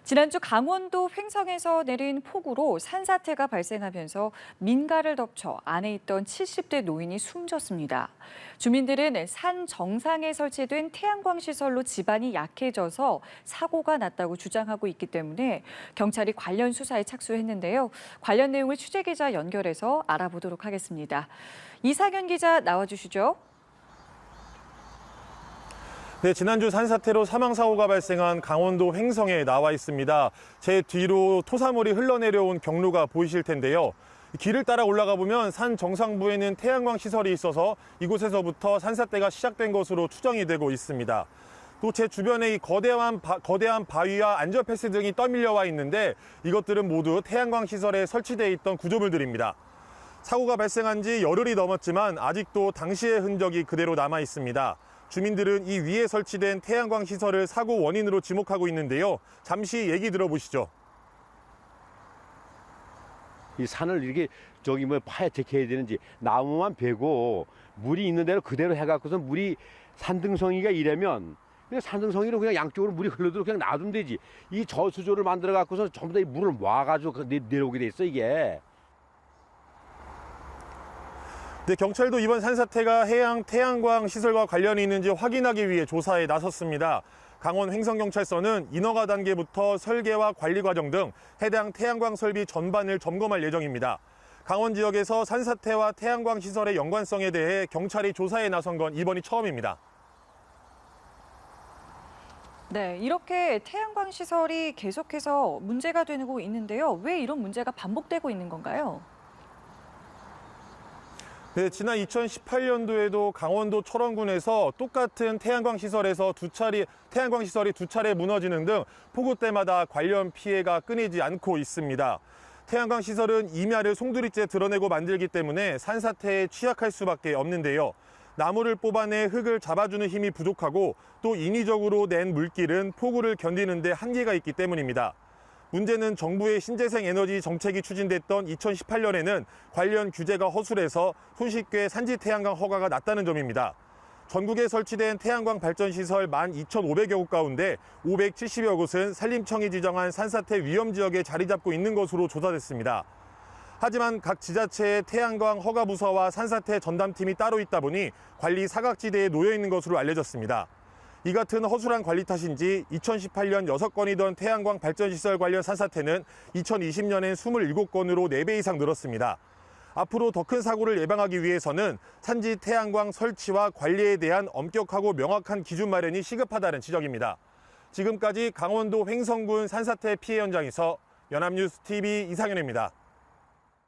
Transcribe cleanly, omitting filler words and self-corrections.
지난주 강원도 횡성에서 내린 폭우로 산사태가 발생하면서 민가를 덮쳐 안에 있던 70대 노인이 숨졌습니다. 주민들은 산 정상에 설치된 태양광 시설로 집안이 약해져서 사고가 났다고 주장하고 있기 때문에 경찰이 관련 수사에 착수했는데요. 관련 내용을 취재기자 연결해서 알아보도록 하겠습니다. 이상현 기자 나와주시죠. 네, 지난주 산사태로 사망사고가 발생한 강원도 횡성에 나와 있습니다. 제 뒤로 토사물이 흘러내려온 경로가 보이실 텐데요. 길을 따라 올라가 보면 산 정상부에는 태양광 시설이 있어서 이곳에서부터 산사태가 시작된 것으로 추정이 되고 있습니다. 또 제 주변에 이 거대한 바위와 안전패스 등이 떠밀려 와 있는데 이것들은 모두 태양광 시설에 설치되어 있던 구조물들입니다. 사고가 발생한 지 열흘이 넘었지만 아직도 당시의 흔적이 그대로 남아 있습니다. 주민들은 이 위에 설치된 태양광 시설을 사고 원인으로 지목하고 있는데요. 잠시 얘기 들어보시죠. 이 산을 이렇게 파헤쳐 해야 되는지 나무만 베고 물이 있는 대로 그대로 해갖고서 물이 산등성이가 이래면 그냥 산등성이로 그냥 양쪽으로 물이 흘러들어 그냥 놔두면 되지. 이 저수조를 만들어 갖고서 전부 다 이 물을 모아가지고 내려오게 돼 있어 이게. 네, 경찰도 이번 산사태가 해양 태양광 시설과 관련이 있는지 확인하기 위해 조사에 나섰습니다. 강원 횡성경찰서는 인허가 단계부터 설계와 관리 과정 등 해당 태양광 설비 전반을 점검할 예정입니다. 강원 지역에서 산사태와 태양광 시설의 연관성에 대해 경찰이 조사에 나선 건 이번이 처음입니다. 네, 이렇게 태양광 시설이 계속해서 문제가 되고 있는데요. 왜 이런 문제가 반복되고 있는 건가요? 네, 지난 2018년도에도 강원도 철원군에서 똑같은 태양광 시설이 두 차례 무너지는 등 폭우 때마다 관련 피해가 끊이지 않고 있습니다. 태양광 시설은 임야를 송두리째 드러내고 만들기 때문에 산사태에 취약할 수밖에 없는데요. 나무를 뽑아내 흙을 잡아주는 힘이 부족하고 또 인위적으로 낸 물길은 폭우를 견디는 데 한계가 있기 때문입니다. 문제는 정부의 신재생 에너지 정책이 추진됐던 2018년에는 관련 규제가 허술해서 손쉽게 산지 태양광 허가가 났다는 점입니다. 전국에 설치된 태양광 발전시설 12,500여 곳 가운데 570여 곳은 산림청이 지정한 산사태 위험 지역에 자리 잡고 있는 것으로 조사됐습니다. 하지만 각 지자체의 태양광 허가 부서와 산사태 전담팀이 따로 있다 보니 관리 사각지대에 놓여 있는 것으로 알려졌습니다. 이 같은 허술한 관리 탓인지 2018년 6건이던 태양광 발전시설 관련 산사태는 2020년엔 27건으로 4배 이상 늘었습니다. 앞으로 더 큰 사고를 예방하기 위해서는 산지 태양광 설치와 관리에 대한 엄격하고 명확한 기준 마련이 시급하다는 지적입니다. 지금까지 강원도 횡성군 산사태 피해 현장에서 연합뉴스 TV 이상현입니다.